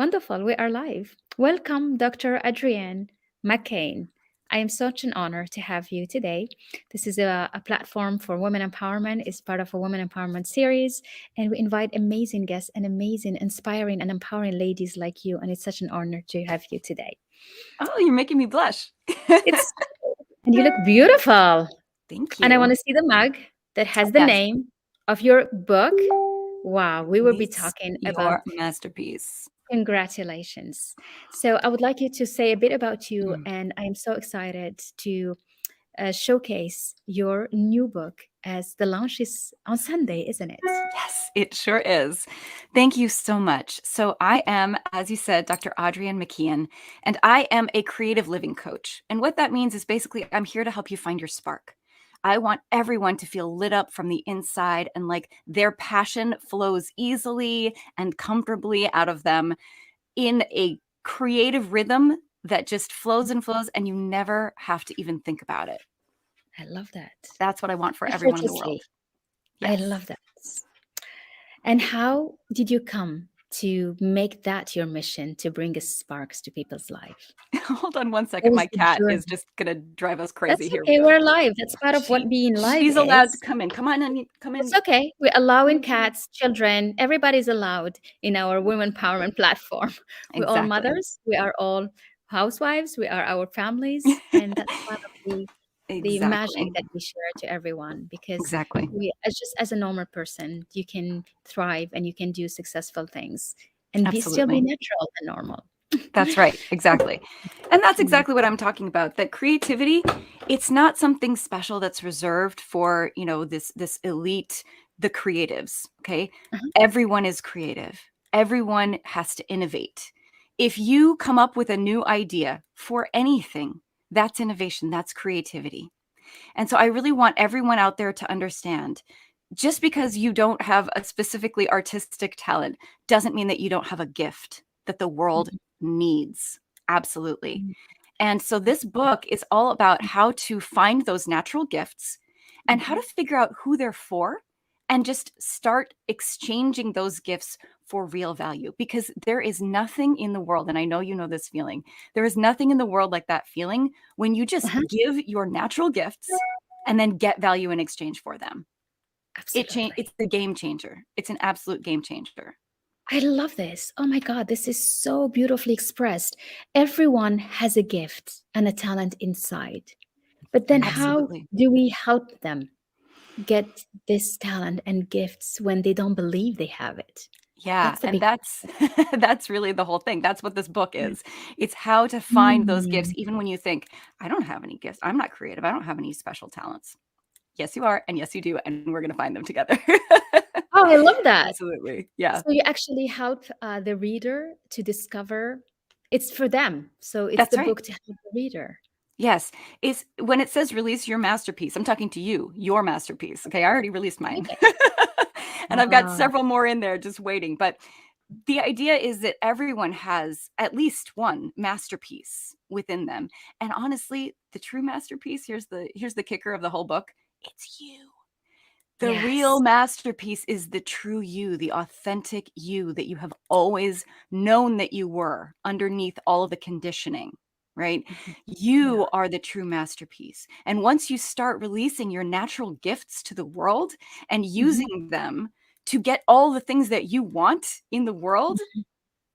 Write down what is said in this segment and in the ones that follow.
Wonderful. We are live. Welcome, Dr. Adrienne MacLain. I am such an honor to have you today. This is a platform for women empowerment. It's part of a women empowerment series, and we invite amazing guests and amazing, inspiring, and empowering ladies like you. And it's such an honor to have you today. Oh, you're making me blush. It's and you look beautiful. Thank And I want you. to see the mug that has the Yes, name of your book. Wow, we will be release talking about. your masterpiece. Congratulations. So, I would like you to say a bit about you, Mm. and I am so excited to showcase your new book as the launch is on Sunday, isn't it? Yes, it sure is. Thank you so much. So I am, as you said, Dr. Adrienne McKeon, and I am a creative living coach. And what that means is basically I'm here to help you find your spark. I want everyone to feel lit up from the inside and like their passion flows easily and comfortably out of them in a creative rhythm that just flows and flows, and you never have to even think about it. I love that. That's what I want for everyone in the world. Effortlessly. I Yes. love that. And how did you come to make that your mission to bring us sparks to people's life? Hold on one What second. was My the cat is journey? just gonna drive us crazy. That's Here we okay. go. We're live. That's part of what She being live she's allowed to is. come in. Come on, honey. Come It's in. okay. We're allowing cats, children, everybody's allowed in our women empowerment platform. We're all Exactly. mothers. We are all housewives. We are our families, and that's part of the magic Exactly. that we share to everyone. Because Exactly. we, as just as a normal person, you can thrive and you can do successful things and be still be Absolutely. natural and normal. That's right. Exactly. And that's exactly what I'm talking about. That creativity, it's not something special that's reserved for, this elite, the creatives, okay? Uh-huh. Everyone is creative. Everyone has to innovate. If you come up with a new idea for anything, that's innovation, that's creativity. And so I really want everyone out there to understand just because you don't have a specifically artistic talent doesn't mean that you don't have a gift that the world Mhm. needs. Absolutely. Mhm. And so this book is all about how to find those natural gifts and how to Mhm. figure out who they're for and just start exchanging those gifts for real value, because there is nothing in the world, and I know you know this feeling, there is nothing in the world like that feeling when you just Uh-huh. give your natural gifts and then get value in exchange for them. It's Absolutely. the game changer. It's an absolute game changer. I love this. Oh my God, this is so beautifully expressed. Everyone has a gift and a talent inside. But then, how Absolutely. do we help them get this talent and gifts when they don't believe they have it? Yeah, That's the and big that's question. that's really the whole thing. That's what this book Yeah. is. It's how to find those gifts Mm. even when you think, I don't have any gifts. I'm not creative. I don't have any special talents. Yes, you are, and yes, you do, and we're going to find them together. Oh, I love that. Absolutely. Yeah. So you actually help the reader to discover it's for them. So it's That's the right. book to help the reader. Yes. It's when it says release your masterpiece, I'm talking to you, your masterpiece. Okay, I already released mine. Okay. And I've got Wow. several more in there just waiting, but the idea is that everyone has at least one masterpiece within them. And honestly, the true masterpiece, here's the kicker of the whole book, it's you. The real Yes. masterpiece is the true you, the authentic you that you have always known that you were underneath all of the conditioning, right? Mhm. Yeah. You are the true masterpiece. And once you start releasing your natural gifts to the world and Mhm. using them to get all the things that you want in the world, Mhm.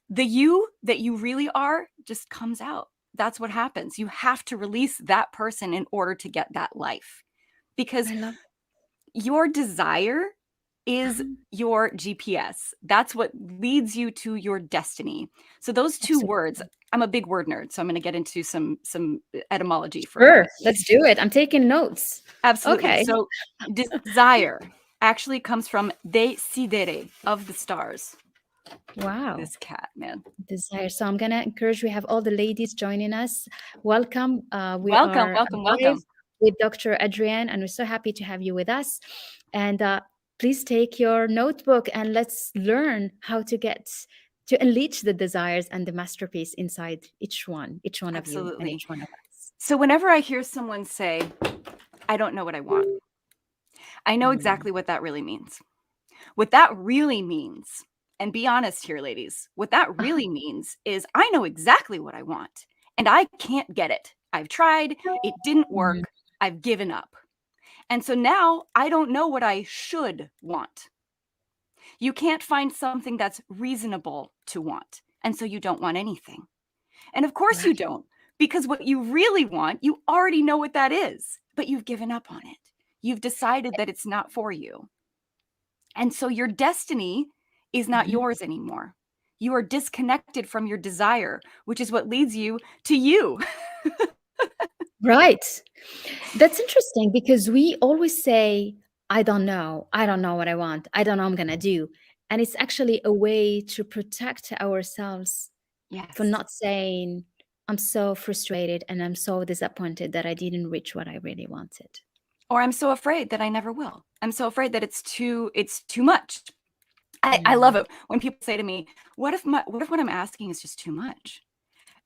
the you that you really are just comes out. That's what happens. You have to release that person in order to get that life, because I love your desire is uh-huh. your GPS. That's what leads you to your destiny. So those two words, Absolutely. I'm a big word nerd, so I'm going to get into some etymology for a Sure. minute. Let's do it. I'm taking notes. Absolutely. Okay. So desire actually comes from decidere, of the stars. Wow. This cat, man. Desire. So I'm gonna encourage. We have all the ladies joining us. Welcome. We Welcome, are welcome, live welcome. with Dr. Adrienne, and we're so happy to have you with us. And please take your notebook and let's learn how to get to unleash the desires and the masterpiece inside each one of you, and Absolutely. each one of us. So whenever I hear someone say, I don't know what I want, I know Mm. exactly what that really means. What that really means And be honest here, ladies. What that really means is I know exactly what I want and I can't get it. I've tried, it didn't Mhm. work, I've given up. And so now I don't know what I should want. You can't find something that's reasonable to want. And so you don't want anything. And of course you Right. don't, because what you really want, you already know what that is, but you've given up on it. You've decided that it's not for you. And so your destiny is not Mhm. yours anymore. You are disconnected from your desire, which is what leads you to you. Right. That's interesting because we always say, I don't know. I don't know what I want. I don't know what I'm going to do. And it's actually a way to protect ourselves from Yes. not saying, I'm so frustrated and I'm so disappointed that I didn't reach what I really wanted. Or I'm so afraid that I never will. I'm so afraid that it's too much. I love Mm. it when people say to me, what if what I'm asking is just too much?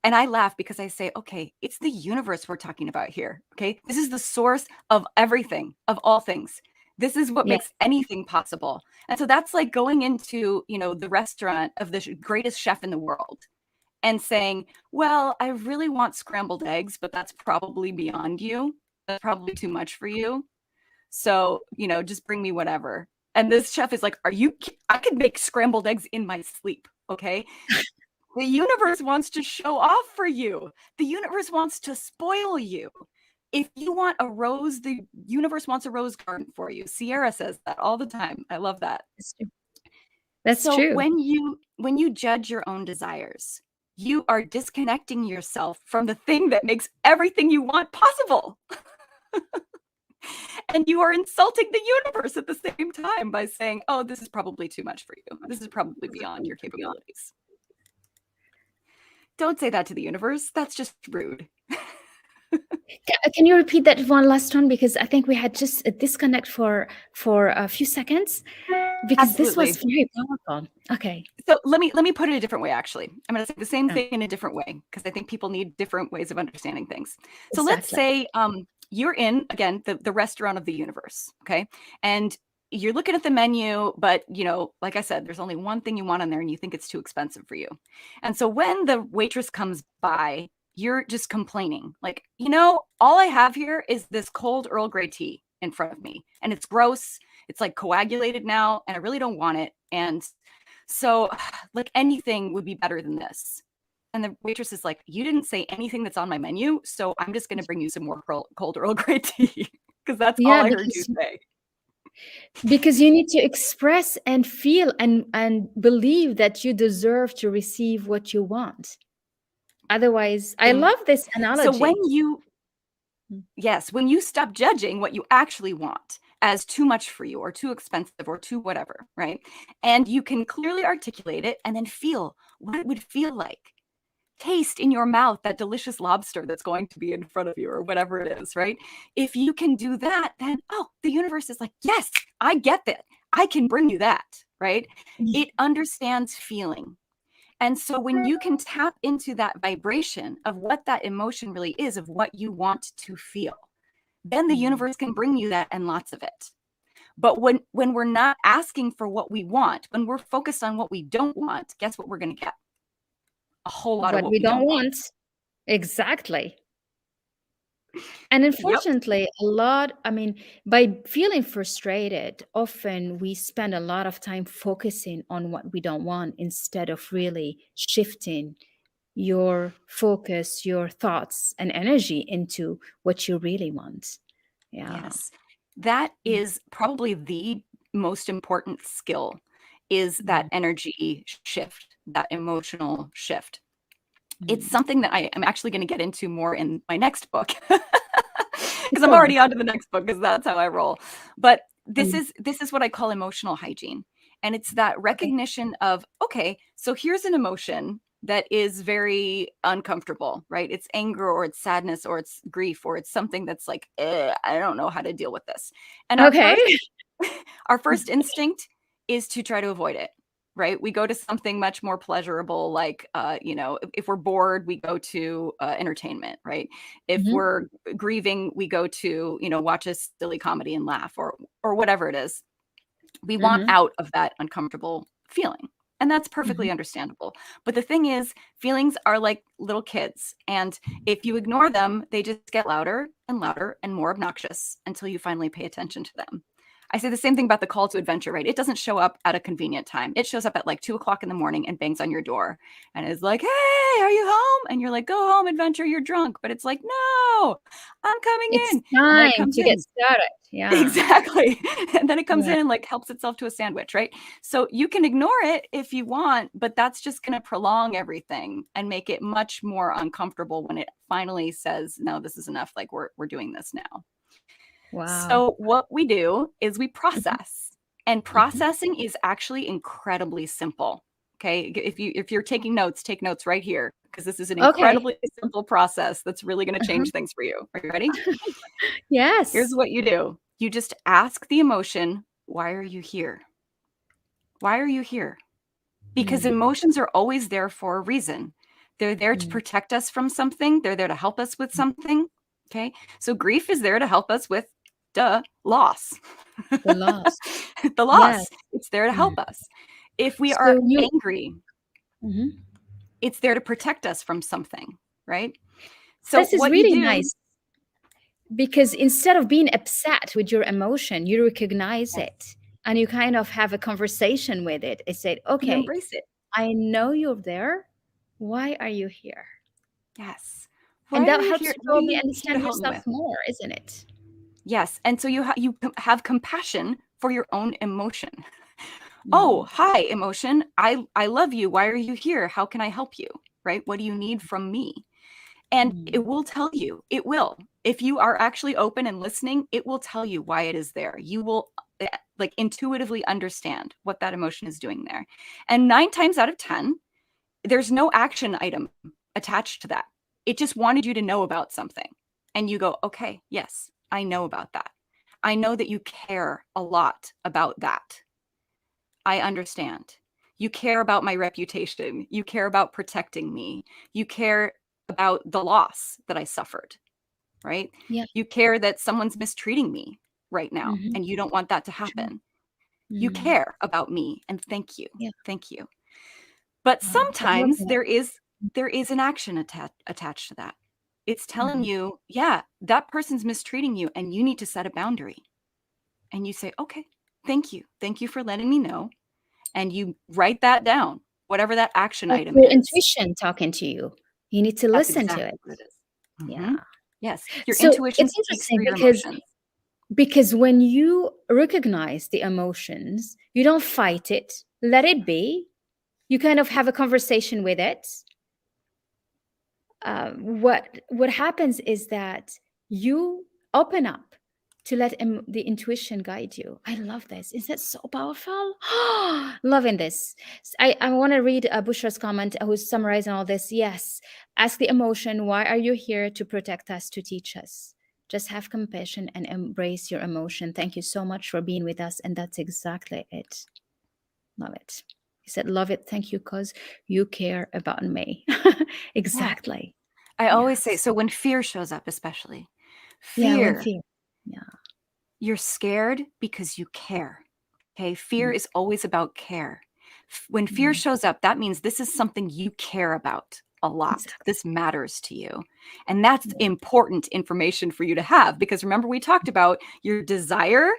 And I laugh because I say, okay, it's the universe we're talking about here. Okay. This is the source of everything, of all things. This is what Yeah. makes anything possible. And so that's like going into, the restaurant of the greatest chef in the world and saying, well, I really want scrambled eggs, but that's probably beyond you. That's probably too much for you. So, just bring me whatever. And this chef is like, I could make scrambled eggs in my sleep. Okay. The universe wants to show off for you. The universe wants to spoil you. If you want a rose, the universe wants a rose garden for you. Sierra says that all the time. I love that. That's true. That's So true. when you judge your own desires, you are disconnecting yourself from the thing that makes everything you want possible. And you are insulting the universe at the same time by saying, "Oh, this is probably too much for you. This is probably beyond your capabilities." Don't say that to the universe. That's just rude. Can you repeat that one last one? Because I think we had just a disconnect for a few seconds because this was Absolutely. very powerful. Okay. So let me put it a different way, actually. I'm going to say the same Yeah, thing in a different way because I think people need different ways of understanding things. So let's exactly. say you're in, again, the restaurant of the universe, okay? And you're looking at the menu, but, like I said, there's only one thing you want on there and you think it's too expensive for you. And so when the waitress comes by, you're just complaining, like, all I have here is this cold Earl Grey tea in front of me, and it's gross. It's like coagulated now, and I really don't want it. And so, like, anything would be better than this. And the waitress is like, you didn't say anything that's on my menu, so I'm just going to bring you some more cold Earl Grey tea because that's all Yeah, I heard you say. because you need to express and feel and believe that you deserve to receive what you want. Otherwise, I And love this so when analogy. you, yes, when you stop judging what you actually want as too much for you or too expensive or too whatever, right? And you can clearly articulate it and then feel what it would feel like. Taste in your mouth that delicious lobster that's going to be in front of you or whatever it is, right? If you can do that, then, oh, the universe is like, yes, I get that. I can bring you that, right? It understands feeling. And so when you can tap into that vibration of what that emotion really is, of what you want to feel, then the Mm. universe can bring you that and lots of it. But when we're not asking for what we want, when we're focused on what we don't want, guess what we're going to get? A whole lot of What what we we don't don't want. want. Exactly. And Yep. unfortunately, by feeling frustrated, often we spend a lot of time focusing on what we don't want instead of really shifting your focus, your thoughts, and energy into what you really want. Yeah. Yes. That is probably the most important skill is that Mm. energy shift, that emotional shift. It's Mm. something that I am actually going to get into more in my next book because I'm Cool. already on to the next book because that's how I roll. But this Mm. is this is what I call emotional hygiene. And it's that Okay. recognition of, okay, so here's an emotion that is very uncomfortable, right? It's anger or it's sadness or it's grief or it's something that's like, I don't know how to deal with this. And our Okay. first our first instinct is to try to avoid it, right? We go to something much more pleasurable, like, if we're bored, we go to entertainment, right? If Mhm. we're grieving, we go to, watch a silly comedy and laugh or whatever it is. We want Mhm. out of that uncomfortable feeling. And that's Mhm. perfectly understandable. But the thing is, feelings are like little kids. And if you ignore them, they just get louder and louder and more obnoxious until you finally pay attention to them. I say the same thing about the call to adventure, right? It doesn't show up at a convenient time. It shows up at like 2 o'clock in the morning and bangs on your door and is like, hey, are you home? And you're like, go home, adventure, you're drunk. But it's like, no, I'm coming It's in. And then it time comes to get in. started. Yeah. Exactly. And then it comes Yeah. in and like helps itself to a sandwich, right? So you can ignore it if you want, but that's just going to prolong everything and make it much more uncomfortable when it finally says, no, this is enough. Like we're doing this now. Wow. So what we do is we Mhm. process. And Mhm. processing is actually incredibly simple. Okay? If you're taking notes, take notes right here because this is an Okay. incredibly simple process that's really going to Uh-huh. change things for you. Are you ready? Here's Yes. what you do. You just ask the emotion, why are you here? Why are you here? Because Mm. emotions are always there for a reason. They're there to Mm. protect us from something. They're there to help us with something. Okay. So grief is there to help us with, loss. The loss. The Yes. loss. It's there to Mm. help us. If we are So you angry, Mhm. it's there to protect us from something, right? So This is what you really do, nice because instead of being upset with your emotion, you recognize yes, it and you kind of have a conversation with it. It said, you okay, embrace it. I know you're there. Why are you here? Yes. And Why are that you helps here? you What are probably you here to understand help me yourself with? more, isn't it? Yes, and so you have compassion for your own emotion. Oh, Mm. hi, emotion. I love you. Why are you here? How can I help you? Right? What do you need from me? And Mm. it will tell you. It will. If you are actually open and listening, it will tell you why it is there. You will like intuitively understand what that emotion is doing there. And 9 times out of 10, there's no action item attached to that. It just wanted you to know about something. And you go, okay, yes, I know about that. I know that you care a lot about that. I understand. You care about my reputation. You care about protecting me. You care about the loss that I suffered, right? Yeah. You care that someone's mistreating me right now Mhm. and you don't want that to True. happen. You Mm. care about me and thank you. Yeah. Thank you. But Wow. I love sometimes that. there is an action attached to that. It's telling Mhm. you, yeah, that person's mistreating you and you need to set a boundary. And you say, okay, thank you. Thank you for letting me know. And you write that down, whatever that action That's item your is. intuition talking to you. You need to That's listen to exactly it. what it is. Yeah. Yes. Your So intuition it's speaks interesting for your emotions. because when you recognize the emotions, you don't fight it, let it be. You kind of have a conversation with it. What happens is that you open up to let the intuition guide you. I love this. Is that so powerful? Loving this. I want to read Bushra's comment who's summarizing all this. Yes, ask the emotion, why are you here? To protect us, to teach us. Just have compassion and embrace your emotion. Thank you so much for being with us. And that's exactly it. Love it. He said, love it. Thank you, because you care about me. Yeah. Exactly. I always say, Yes. so when fear shows up, especially Yeah, when fear, fear. Yeah. you're scared because you care. Okay. Fear Mm, is always about care. When fear mm, shows up, that means this is something you care about a lot. exactly. This matters to you. And that's Yeah. important information for you to have because remember, we talked about your desire.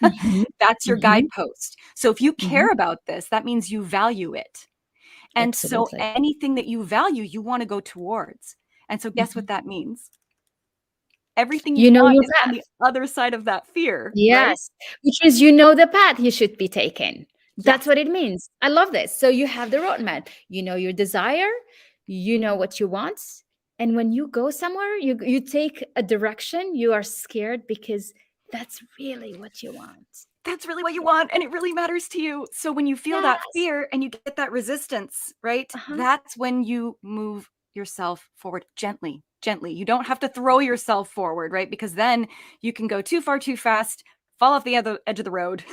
Mhm, That's your mhm, guidepost. So if you mhm. care about this, that means you value it. And so Absolutely. anything that you value, you want to go towards. And so guess what Mhm. that means? Everything you You know want your is on the path. other side of that fear, right? Yes, which means you know the path you should be taking. That's Yes, what it means. I love this. So you have the roadmap. You know your desire, you know what you want, and when you go somewhere, you take a direction, you are scared because that's really what you want. that's really what you want and it really matters to you. So when you feel that Yes. fear and you get that resistance, right? Uh-huh. That's when you move yourself forward gently, gently. You don't have to throw yourself forward, right? Because then you can go too far too fast, fall off the other edge of the road.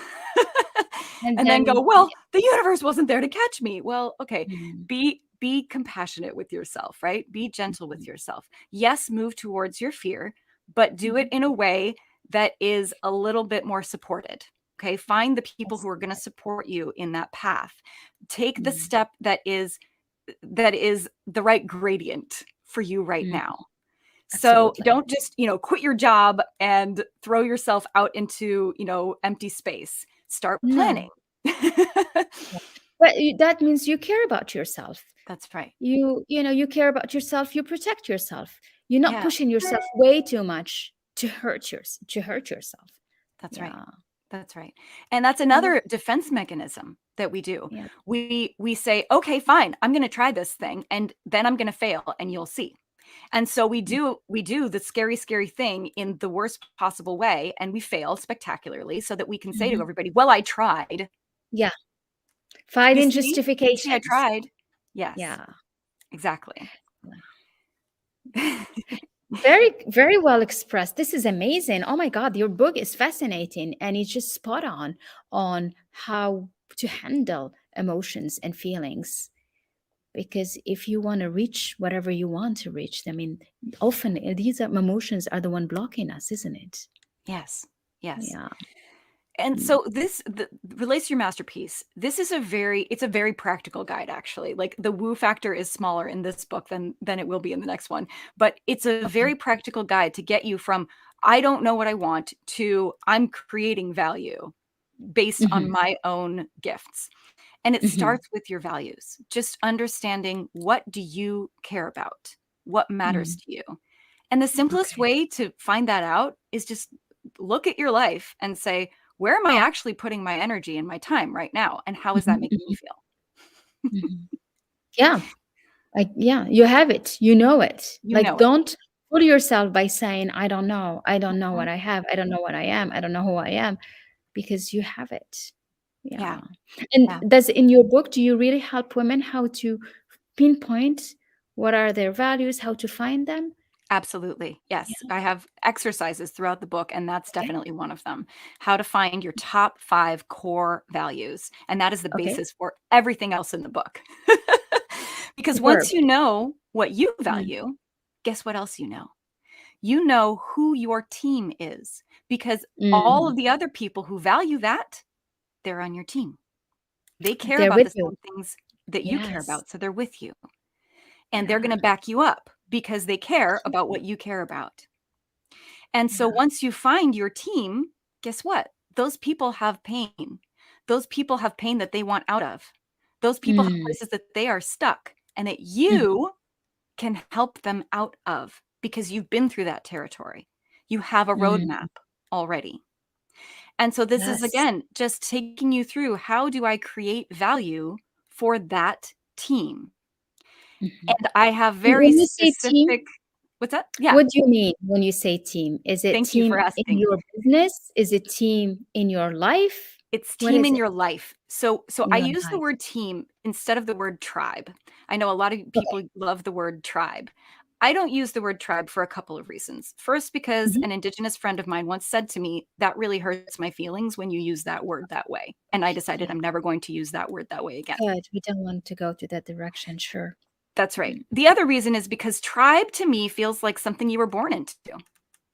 And And then go, then well, the universe wasn't there to catch me. Well, okay, mm, be compassionate with yourself, right? Be gentle with mhm, yourself. Yes, move towards your fear, but do it mhm. in a way that is a little bit more supported. Okay. Find the people Yes. who are going to support you in that path. Take the Mm. step that is the right gradient for you right Mm. now. So Absolutely. don't just, quit your job and throw yourself out into, empty space. Start planning. No. Yeah. But that means you care about yourself. That's right. You care about yourself, you protect yourself. You're not Yeah, pushing yourself way too much to hurt yourself. that's right. Yeah. That's right. And that's I love another defense mechanism that we do. yeah. We say, "Okay, fine. I'm going to try this thing and then I'm going to fail and you'll see." And so we do the scary thing in the worst possible way and we fail spectacularly so that we can say to Mhm. everybody, "Well, I tried. Yeah. You Finding see? You see I justifications. tried." Yes, Yeah. exactly. Yeah. Very, very well expressed. This is amazing. Oh my God, your book is fascinating and it's just spot on how to handle emotions and feelings. Because if you want to reach whatever you want to reach, I mean, often emotions are the one blocking us, isn't it? Yes. Yes. Yeah. And Mm. so this relates to your masterpiece. This is it's a very practical guide actually. Like the woo factor is smaller in this book than it will be in the next one, but it's a Okay. very practical guide to get you from I don't know what I want to I'm creating value based on Hmm. my own gifts. And it Hmm. starts with your values. Just understanding what do you care about? What matters Mm. to you? And the simplest Okay. way to find that out is just look at your life and say, where am I actually putting my energy and my time right now? And how is that Hmm. making me feel? Hmm. Yeah. Yeah, you have it. You know it. You Like, know it. don't fool yourself by saying, I don't know. I don't know Mhm. what I have. I don't know what I am. I don't know who I am, because you have it. Yeah. Yeah. And Yeah. does in your book, do you really help women how to pinpoint what are their values, how to find them? Absolutely. Yes. Yeah. I have exercises throughout the book, and that's Okay. definitely one of them. How to find your top 5 core values. And that is the Okay. basis for everything else in the book. Because once Superb. you know what you Mm. value, guess what else you know? You know who your team is because all Mm. of the other people who value that, they're on your team. They care They're about with the you. same things that you care Yes. about, so they're with you. And they're Yeah. gonna back you up because they care about what you care about. And so Yeah. once you find your team, guess what? Those people have pain. Those people have pain that they want out of. Those people have Mm. places that they are stuck and that Mhm. you can help them out of because you've been through that territory. You have a Mm. roadmap already. And so this is Yes. again just taking you through how do I create value for that team? Mhm. And I have And very when you say team, specific what's that? Yeah, what do you mean when you say team? Is it thank you for team in asking. your business? Is it team in your life? It's What team is in it your life. So in I your use the life? word team instead of the word tribe. I know a lot of Okay. people love the word tribe. I don't use the word tribe for a couple of reasons. First, because Mhm. an indigenous friend of mine once said to me, that really hurts my feelings when you use that word that way. And I decided Yeah, I'm never going to use that word that way again. good. We don't want to go to that direction. Sure. That's right. Mm. The other reason is because tribe to me feels like something you were born into.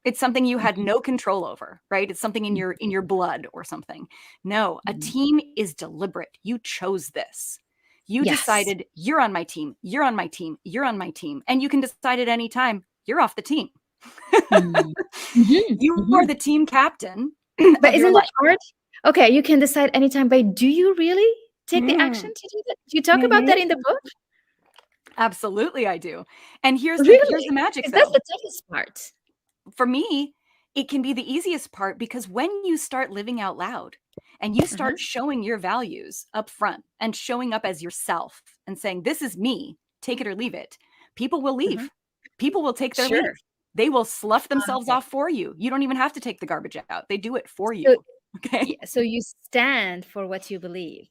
It's something you had Mhm. no control over, right? It's something in Mhm. your blood or something. No, a Mhm. team is deliberate. You chose this. You Yes. decided you're on my team, you're on my team, you're on my team, and you can decide at any time you're off the team. Mm. Mhm. You are Mhm. the team captain But of your isn't that life. hard? Okay, you can decide anytime, but do you really take the action Mm. to do that? Do you talk about Mhm. that in the book? Absolutely, I do. And here's the Really? magic Because that's though. the toughest part. For me, it can be the easiest part because when you start living out loud and you Uh-huh. start showing your values up front and showing up as yourself and saying, this is me, take it or leave it, people will Uh-huh. leave. People will take their leave. Sure. They will slough themselves Okay. off for you. You don't even have to take the garbage out. They do it for you. So Okay. yeah, so you stand for what you believe.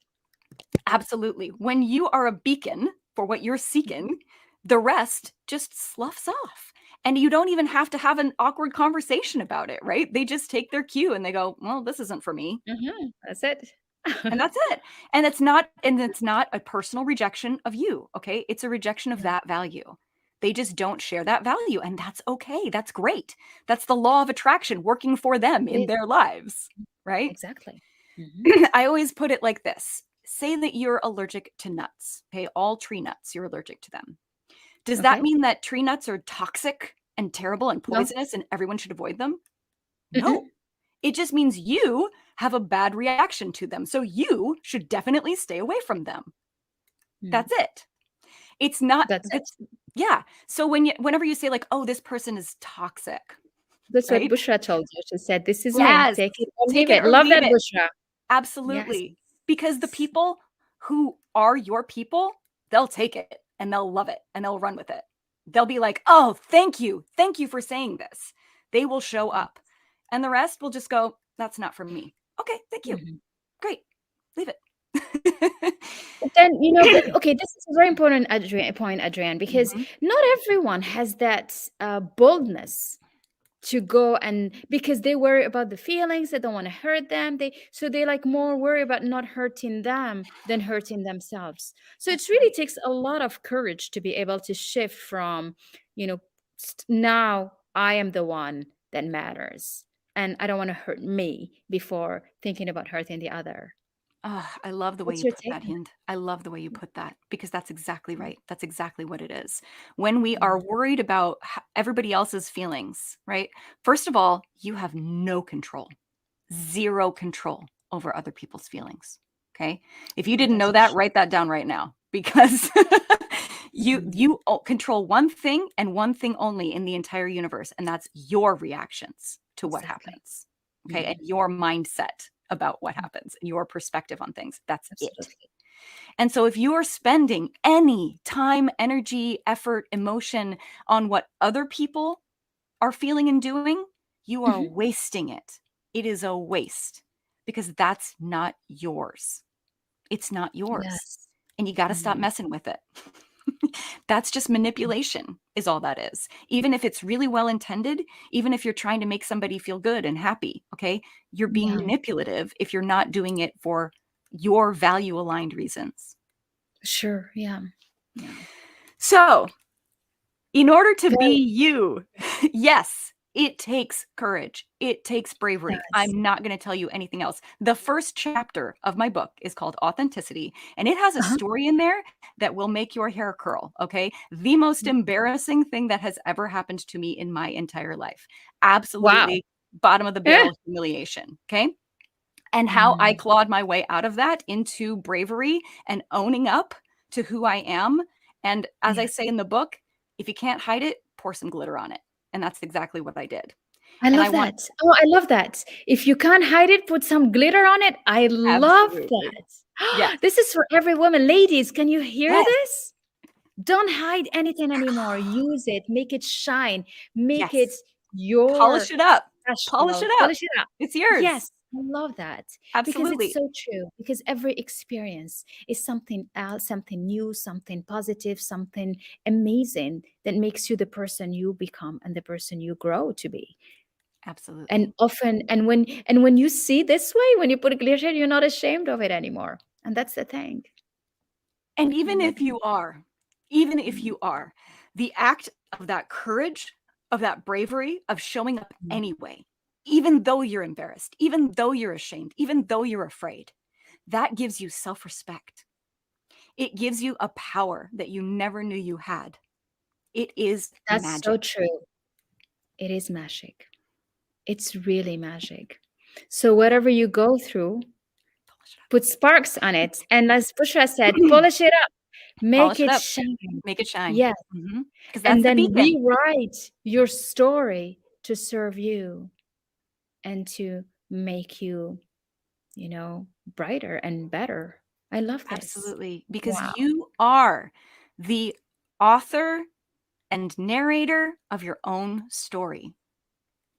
Absolutely. When you are a beacon for what you're Mhm. seeking, the rest just sloughs off. And you don't even have to have an awkward conversation about it, right? They just take their cue and they go, well, this isn't for me. Mhm. That's it. And that's it. And it's not a personal rejection of you, okay? It's a rejection of Yeah, that value. They just don't share that value and that's okay. That's great. That's the law of attraction working for them it in is. their lives, right? Exactly. Mhm. I always put it like this. Say that you're allergic to nuts, okay? All tree nuts, you're allergic to them. Does that Okay. mean that tree nuts are toxic and terrible and No. poisonous and everyone should avoid them? No. Mm-mm. It just means you have a bad reaction to them. So you should definitely stay away from them. Mm. That's it. It's not That's the it. yeah. So whenever you say like, "Oh, this person is toxic," That's what right? Bushra told you. She said, "This is me. Yes. Take it or Take leave it it." or Love leave that, it. Bushra. Yes. Absolutely. Because the people who are your people, they'll take it and they'll love it and they'll run with it. They'll be like, "Oh, thank you. Thank you for saying this." They will show up. And the rest will just go, "That's not for me." Okay, thank you. Mhm. Great. Leave it. But then, but okay, this is a very important point, Adrienne, because Mhm. not everyone has that boldness to go, and because they worry about the feelings, they don't want to hurt them, they like more worry about not hurting them than hurting themselves. So it That's really right. takes a lot of courage to be able to shift from, you know now I am the one that matters, and I don't want to hurt me before thinking about hurting the other. Oh, I love the way What's you your put take that, on Hind. I love the way you put that because that's exactly that? right. That's exactly what it is. When we Yeah. are worried about everybody else's feelings, right? First of all, you have no control, zero control over other people's feelings. Okay. If you Oh, didn't that's know for that, sure. write that down right now because Mhm. you control one thing and one thing only in the entire universe, and that's your reactions to what Exactly. happens. Okay. And Mhm. your mindset about what happens and your perspective on things. That's it. Absolutely. And so if you are spending any time, energy, effort, emotion on what other people are feeling and doing, you are Mhm. wasting it. It is a waste because that's not yours. It's not yours. Yes. And you got to stop Mhm. messing with it. That's just manipulation, is all that is. Even if it's really well intended, even if you're trying to make somebody feel good and happy, okay, you're being Yeah. manipulative if you're not doing it for your value aligned reasons. Sure. Yeah. Yeah. So, in order to be Very you, yes, it takes courage. It takes bravery. does. I'm not going to tell you anything else. The first chapter of my book is called Authenticity, and it has a Uh-huh. story in there that will make your hair curl. Okay. The most Mm. embarrassing thing that has ever happened to me in my entire life. Wow. Absolutely bottom of the Eh. barrel humiliation. Okay. And how I Mm. clawed my way out of that into bravery and owning up to who I am. And as I Yeah. say in the book, if you can't hide it, pour some glitter on it. And that's exactly what I did. I And I love want that. Oh, I love that. If you can't hide it, put some glitter on it. I love absolutely. Yes. that. This is for every woman. Ladies, can you hear Yes. this? Don't hide anything anymore. Use it. Make it shine. Make it Yes. Polish your it up. Polish special. it up. Polish it up. It's yours. Yes, I love that because it's Absolutely. so true. Because every experience is something else, something new, something positive, something amazing that makes you the person you become and the person you grow to be. And Absolutely. often, and when you see this way, when you put a glitter, you're not ashamed of it anymore. And that's the thing. And I love even if it. you are, the act of that courage, of that bravery, of showing up Mhm. anyway, even though you're embarrassed, even though you're ashamed, even though you're afraid, that gives you self respect. It gives you a power that you never knew you had. It is That's so magic. true. It is magic. It's really magic. So whatever you go through, put sparks on it. And as Bushra said, polish it up, make Polish it it up, shine. make it shine. Yes. Because And that's the then beacon. rewrite your story to serve you and to make you, brighter and better. I love this. Absolutely. Because Wow. you are the author and narrator of your own story.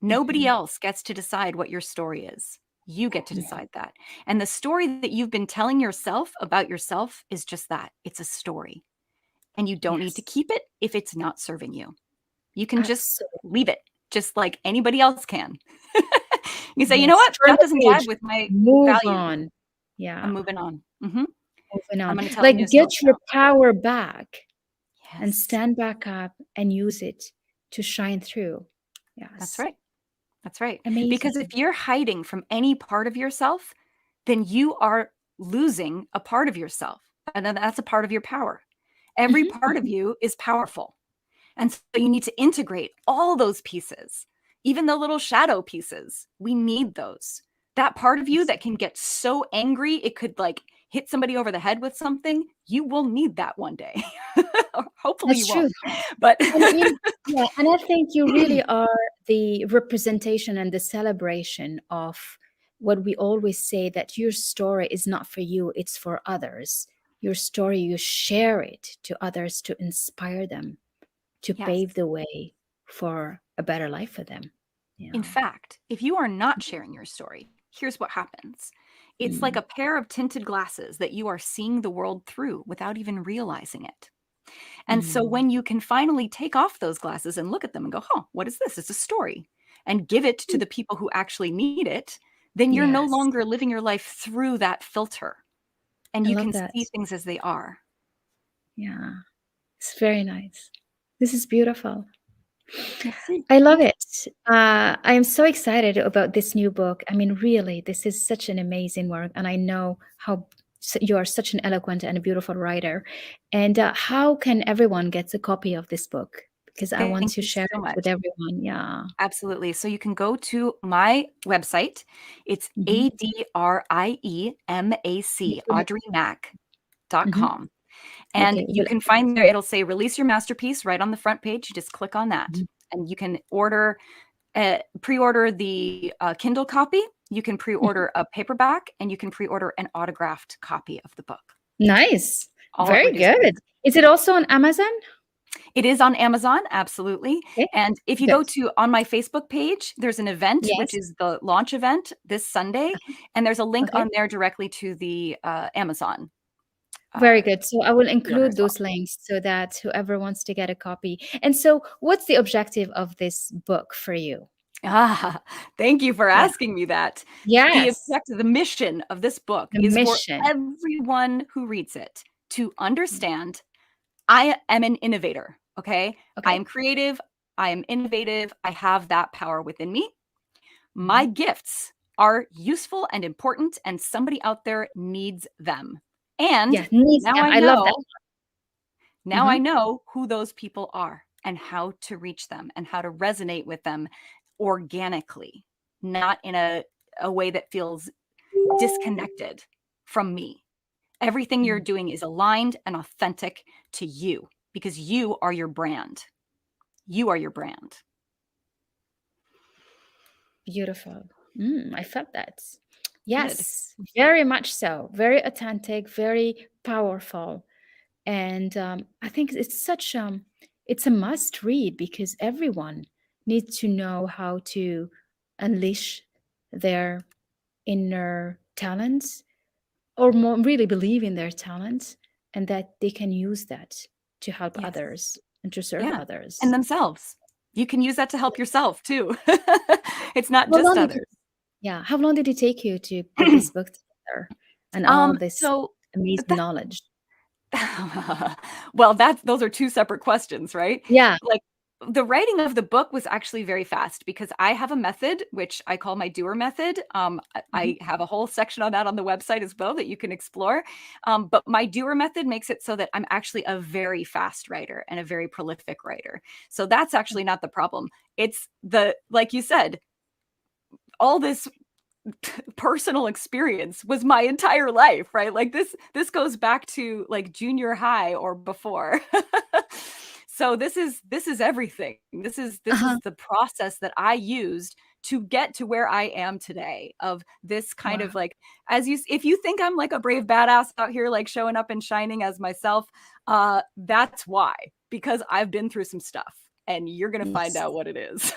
Nobody Mhm. else gets to decide what your story is. You get to Mhm. decide that. And the story that you've been telling yourself about yourself is just that. It's a story. And you don't need to Yes. keep it if it's not serving you. You can just Absolutely. leave it, just like anybody else can. You can say, you know Yes. what? Turn That the doesn't jive page. with my Move values. on. I'm Yeah. moving on. Moving I'm on. going to tell a Like new get story your now. power back and Yes, stand back up and use it to shine through. that's Yes. right. That's right. Because Amazing. if you're hiding from any part of yourself, then you are losing a part of yourself. And then that's a part of your power. Every Mhm. part of you is powerful. And so you need to integrate all those pieces, even the little shadow pieces. We need those. That part of you that can get so angry, it could like hit somebody over the head with something. You will need that one day. Hopefully you That's true. won't. But Yeah, and I think you really are the representation and the celebration of what we always say, that your story is not for you, it's for others. Your story, you share it to others to inspire them, to yes. pave the way for a better life for them. In Yeah. fact, if you are not sharing your story, here's what happens. It's like Mm. a pair of tinted glasses that you are seeing the world through without even realizing it. And so Mm. when you can finally take off those glasses and look at them and go, oh, what is this? It's a story, and give it to the people who actually need it, then you're no Yes, longer living your life through that filter and I you love can that. see things as they are. Yeah, it's very nice. This is beautiful. Merci. I love Thank you. it. I am so excited about this new book. I mean, really, this is such an amazing work, and I know how you are such an eloquent and a beautiful writer. And how can everyone get a copy of this book? Because I want Thank to you share so it with much. everyone. Yeah. Absolutely. So you can go to my website. It's Hmm. ADRIEMAC, Hmm. AudreyMac.com. And Okay. you Well. can find there, it'll say release your masterpiece right on the front page. You just click on that. Mhm. And you can pre-order the Kindle copy. You can pre-order a paperback, and you can pre-order an autographed copy of the book. Nice. All at Very reduced good. price. Is it also on Amazon? It is on Amazon, absolutely. Okay. And if you Good. go to on my Facebook page, there's an event, which Yes. is the launch event this Sunday, and there's a link Okay. on there directly to the Amazon Very uh, good. So I will pre-order include as well. those links so that whoever wants to get a copy. And so, what's the objective of this book for you? Ah, thank you for Yeah. asking me that. The Yes. objective, the mission of this book The is for mission. everyone who reads it to understand I am an innovator, okay? I Okay. am creative, I am innovative, I have that power within me. My Mhm. gifts are useful and important, and somebody out there needs them. And Yeah. Needs now them. I I love that. know, now I Mhm. know who those people are and how to reach them and how to resonate with them organically, not in a way that feels disconnected from me. Everything you're Mm. doing is aligned and authentic to you because you are your brand. You are your brand. Beautiful. I felt that. Good. Yes, very much so. Very authentic, very powerful. And I think it's a must read because everyone needs to know how to unleash their inner talents, or more really believe in their talents, and that they can use that to help Yes. others and to serve Yeah. And others. themselves. You can use that to help yourself too. It's not How just long did it, others. yeah, how long did it take you to put this book together and all this So amazing that knowledge? well, those are two separate questions, right? Yeah. Like the writing of the book was actually very fast because I have a method which I call my doer method. Mhm. I have a whole section on that on the website as well that you can explore. But my doer method makes it so that I'm actually a very fast writer and a very prolific writer. So that's actually not the problem. It's like you said, all this personal experience was my entire life, right? Like this goes back to like junior high or before. So this is everything. This Uh-huh. is the process that I used to get to where I am today, of this kind Wow. of like, if you think I'm like a brave badass out here like showing up and shining as myself, that's why, because I've been through some stuff and you're going to find Yes. out what it is.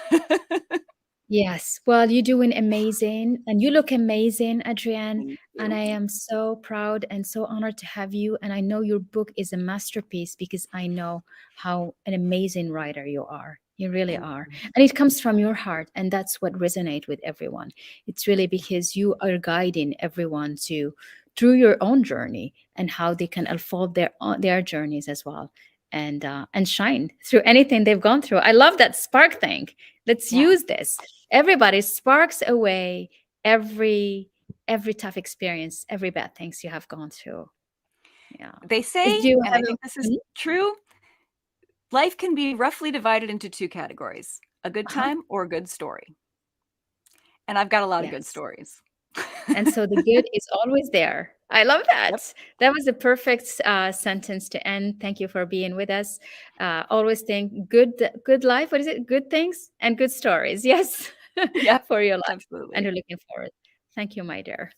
Yes. Well, you're doing amazing and you look amazing, Adrienne. Thank And I you. am so proud and so honored to have you. And I know your book is a masterpiece because I know how an amazing writer you are. You really Thank are. you. And it comes from your heart. And that's what resonates with everyone. It's really because you are guiding everyone to through your own journey and how they can unfold their journeys as well, and shine through anything they've gone through. I love that spark thing. Let's Yeah. use this. Everybody sparks away every every tough experience, every bad things you have gone through. Yeah. They Do say, you and have I think this is mhm. true, life can be roughly divided into two categories, a good Uh-huh. time or a good story. And I've got a lot of good Yes. stories. And so the good is always there. I love Yep. that. That was a perfect sentence to end. Thank you for being with us. Always think good life. What is it? Good things and good stories. Yes, Yep. for your life. And Absolutely. we're looking forward. Thank you, my dear.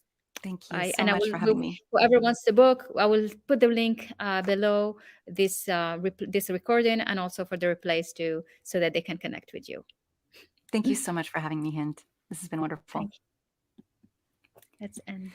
Thank you I so and I much will, for having me. whoever wants the book, I will put the link below this this recording, and also for the replays too, so that they can connect with you. Thank you so much for having me, Hynd. This has been wonderful. Thank you. Let's end.